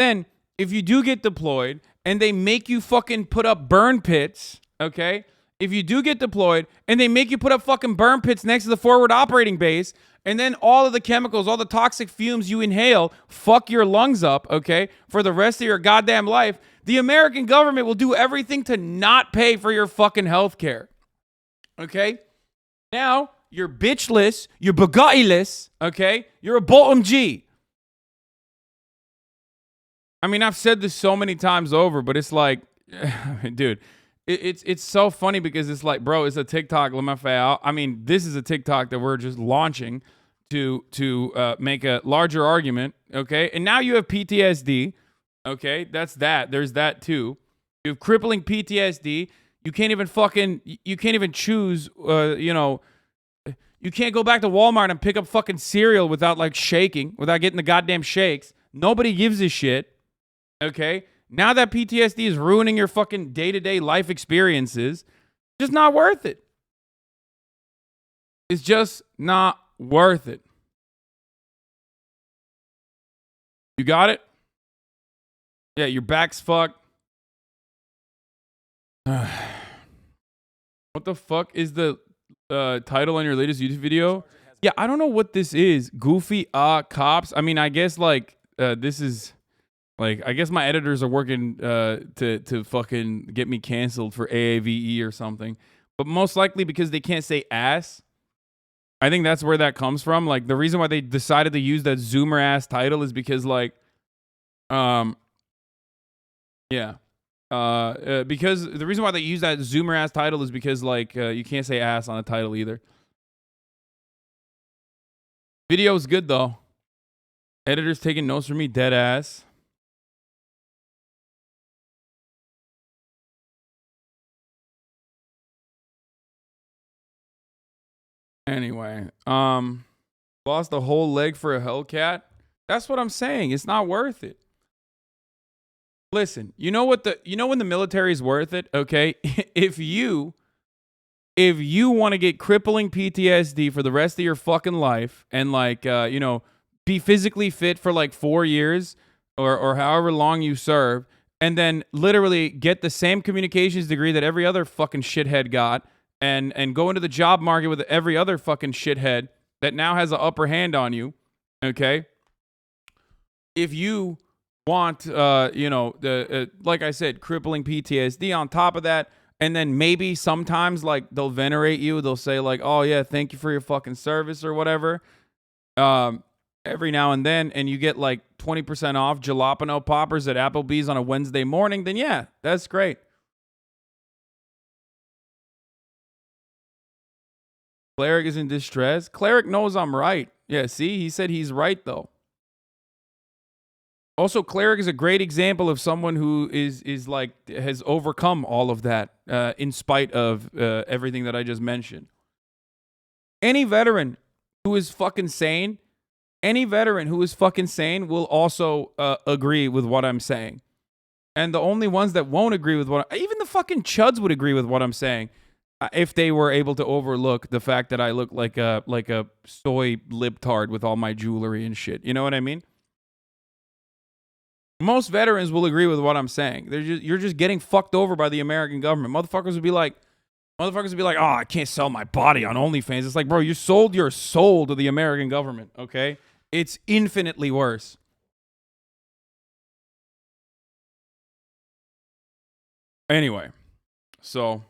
Then, if you do get deployed and they make you fucking put up burn pits, okay? If you do get deployed and they make you put up fucking burn pits next to the forward operating base, and then all of the chemicals, all the toxic fumes you inhale, fuck your lungs up, okay, for the rest of your goddamn life, the American government will do everything to not pay for your fucking health care. Okay? Now, you're bitchless, you're Bugatti-less, okay? You're a bottom G. I mean, I've said this so many times over, but it's like, dude, it's so funny because it's like, bro, it's a TikTok. I mean, this is a TikTok that we're just launching to make a larger argument, okay? And now you have PTSD, okay? That's that. There's that too. You have crippling PTSD. You can't even choose, you can't go back to Walmart and pick up fucking cereal without like shaking, without getting the goddamn shakes. Nobody gives a shit, okay? Now that PTSD is ruining your fucking day-to-day life experiences, it's just not worth it. It's just not worth it. You got it? Yeah, your back's fucked. What the fuck is the title on your latest YouTube video? Yeah, I don't know what this is. Goofy cops. I mean, I guess like this is like, I guess my editors are working to fucking get me canceled for AAVE or something. But most likely because they can't say ass. I think that's where that comes from. Like the reason why they decided to use that Zoomer ass title is because like because the reason why they use that Zoomer ass title is because like you can't say ass on a title either. Video's good though. Editors taking notes from me, dead ass. Anyway, lost a whole leg for a Hellcat. That's what I'm saying. It's not worth it. Listen, you know when the military is worth it, okay? If you want to get crippling PTSD for the rest of your fucking life and like be physically fit for like 4 years or however long you serve, and then literally get the same communications degree that every other fucking shithead got, and go into the job market with every other fucking shithead that now has an upper hand on you, okay? If you want, like I said, crippling PTSD on top of that, and then maybe sometimes like they'll venerate you. They'll say like, oh yeah, thank you for your fucking service or whatever. Every now and then, and you get like 20% off jalapeno poppers at Applebee's on a Wednesday morning, then yeah, that's great. Cleric is in distress. Cleric knows I'm right. Yeah, see, he said he's right though. Also, Cleric is a great example of someone who is like has overcome all of that in spite of everything that I just mentioned. Any veteran who is fucking sane, will also agree with what I'm saying. And the only ones that won't agree with even the fucking chuds would agree with what I'm saying. If they were able to overlook the fact that I look like a soy libtard with all my jewelry and shit. You know what I mean? Most veterans will agree with what I'm saying. You're just getting fucked over by the American government. Motherfuckers would be like, oh, I can't sell my body on OnlyFans. It's like, bro, you sold your soul to the American government, okay? It's infinitely worse. Anyway, so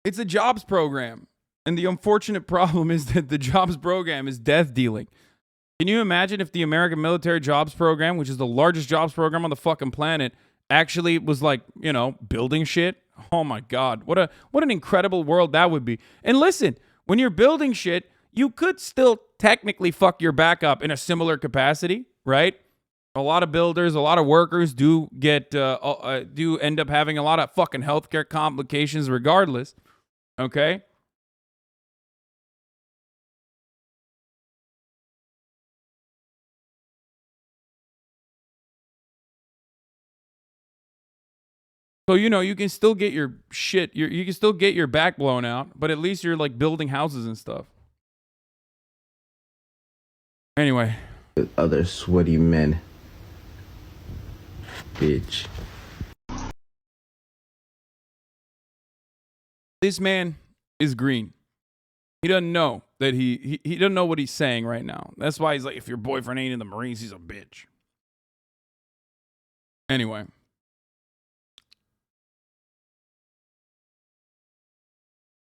it's a jobs program. And the unfortunate problem is that the jobs program is death dealing. Can you imagine if the American military jobs program, which is the largest jobs program on the fucking planet, actually was like, building shit? Oh my God. What an incredible world that would be. And listen, when you're building shit, you could still technically fuck your back up in a similar capacity, right? A lot of builders, a lot of workers do end up having a lot of fucking healthcare complications regardless. Okay? So, you can still get your shit, you can still get your back blown out, but at least you're like building houses and stuff. Anyway. other sweaty men. Bitch. This man is green. He doesn't know that he doesn't know what he's saying right now. That's why he's like, if your boyfriend ain't in the Marines, he's a bitch. Anyway.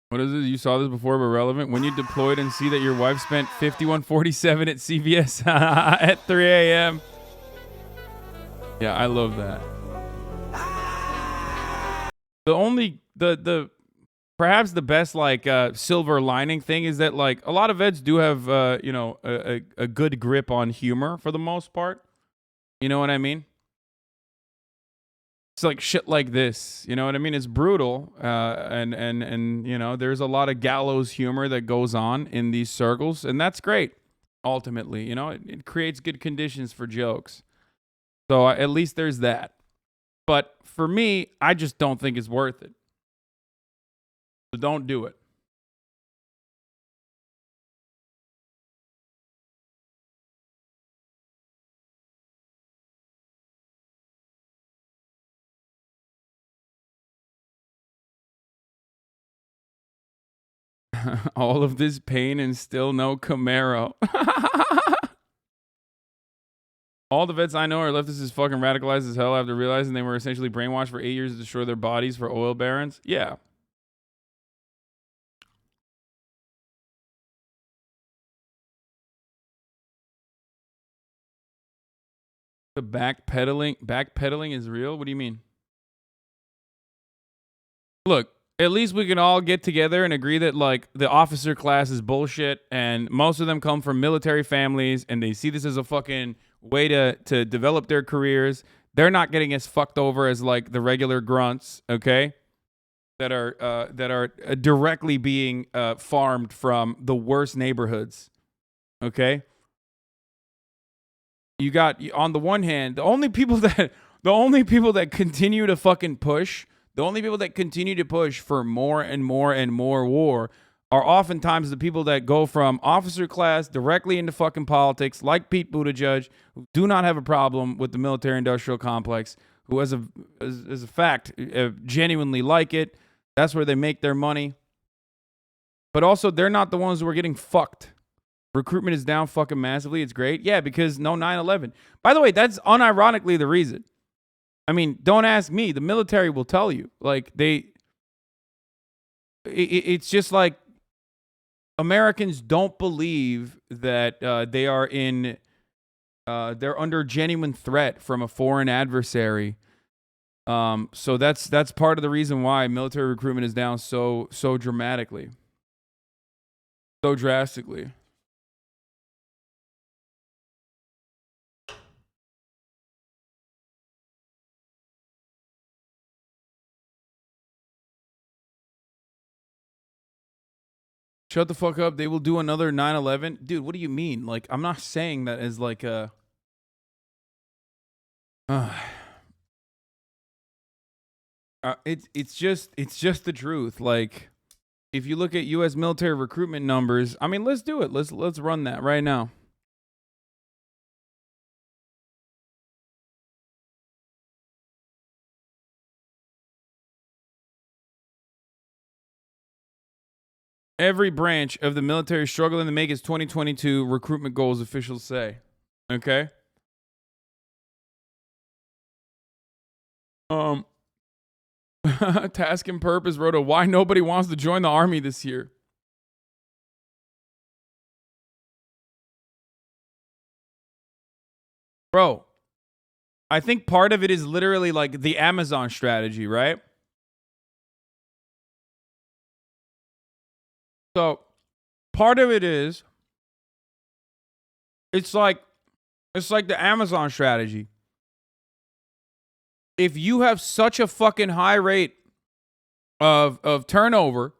What is it? You saw this before, but relevant. When you deployed and see that your wife spent $51.47 at CVS at 3 a.m. Yeah, I love that. The perhaps the best like silver lining thing is that like a lot of vets do have a good grip on humor for the most part. You know what I mean? It's like shit like this. You know what I mean? It's brutal, and you know there's a lot of gallows humor that goes on in these circles, and that's great. Ultimately, you know, it creates good conditions for jokes. So at least there's that. But for me, I just don't think it's worth it. So don't do it. All of this pain and still no Camaro. All the vets I know are leftists as fucking radicalized as hell after realizing they were essentially brainwashed for 8 years to destroy their bodies for oil barons. Yeah. The backpedaling is real? What do you mean? Look, at least we can all get together and agree that like the officer class is bullshit and most of them come from military families and they see this as a fucking way to develop their careers. They're not getting as fucked over as like the regular grunts, okay? That are directly being farmed from the worst neighborhoods. Okay? You got on the one hand, the only people that continue to fucking push, the only people that continue to push for more and more and more war are oftentimes the people that go from officer class directly into fucking politics, like Pete Buttigieg, who do not have a problem with the military-industrial complex, who as a fact genuinely like it. That's where they make their money. But also, they're not the ones who are getting fucked. Recruitment is down fucking massively. It's great. Yeah, because no 9/11. By the way, that's unironically the reason. I mean, don't ask me. The military will tell you. Like, it's just like Americans don't believe that they are they're under genuine threat from a foreign adversary. So that's part of the reason why military recruitment is down so dramatically. So drastically. Shut the fuck up. They will do another 9/11. Dude, what do you mean? Like, I'm not saying that as like a it's just the truth. Like, if you look at US military recruitment numbers, I mean, let's do it. Let's run that right now. Every branch of the military struggling to make its 2022 recruitment goals, officials say. Okay? Task and Purpose wrote a why nobody wants to join the army this year. Bro, I think part of it is literally like the Amazon strategy, right? So part of it is it's like the Amazon strategy. If you have such a fucking high rate of turnover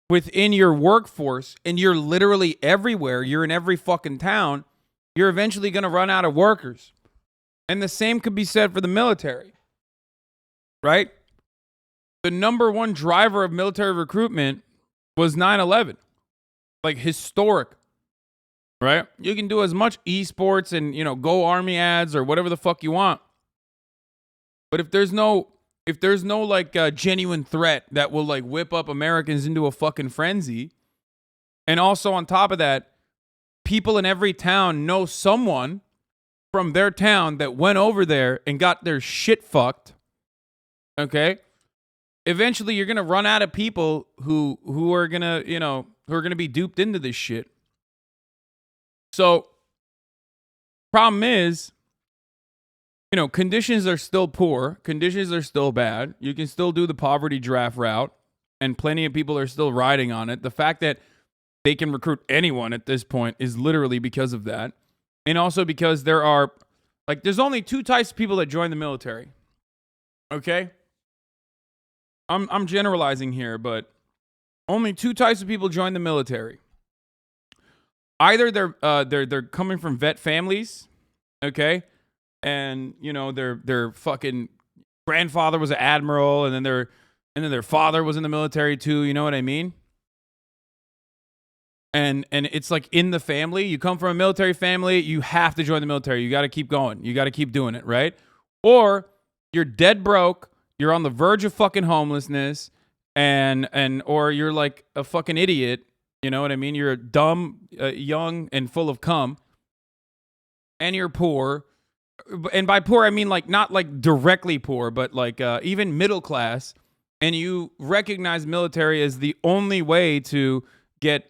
within your workforce and you're literally everywhere, you're in every fucking town, you're eventually going to run out of workers. And the same could be said for the military. Right? The number one driver of military recruitment was 9/11. Like historic. right? You can do as much esports and, you know, go army ads or whatever the fuck you want. But if there's no like genuine threat that will like whip up Americans into a fucking frenzy, and also on top of that, people in every town know someone from their town that went over there and got their shit fucked. Okay? Eventually you're going to run out of people who are going to, you know, who are going to be duped into this shit. So problem is, you know, conditions are still poor. Conditions are still bad. You can still do the poverty draft route, and plenty of people are still riding on it. The fact that they can recruit anyone at this point is literally because of that. And also because there are, like, there's only two types of people that join the military. Okay? I'm generalizing here, but only two types of people join the military. Either they're coming from vet families, okay? And, you know, their fucking grandfather was an admiral, and then their father was in the military too, you know what I mean? And it's like in the family. You come from a military family, you have to join the military. You got to keep going. You got to keep doing it, right? Or you're dead broke, you're on the verge of fucking homelessness, and or you're like a fucking idiot, you know what I mean? You're dumb, young, and full of cum, and you're poor. And by poor, I mean like not like directly poor, but like even middle class. And you recognize military as the only way to get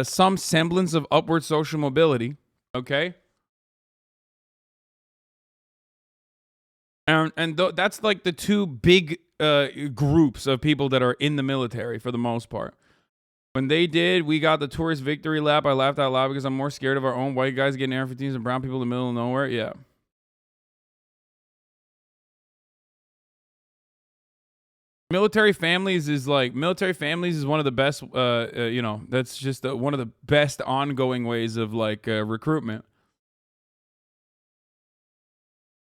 some semblance of upward social mobility. Okay. That's like the two big groups of people that are in the military for the most part. When we got the tourist victory lap. I laughed out loud because I'm more scared of our own white guys getting Air-15s and brown people in the middle of nowhere. Yeah. Military families is one of the best, you know, that's just one of the best ongoing ways of like recruitment.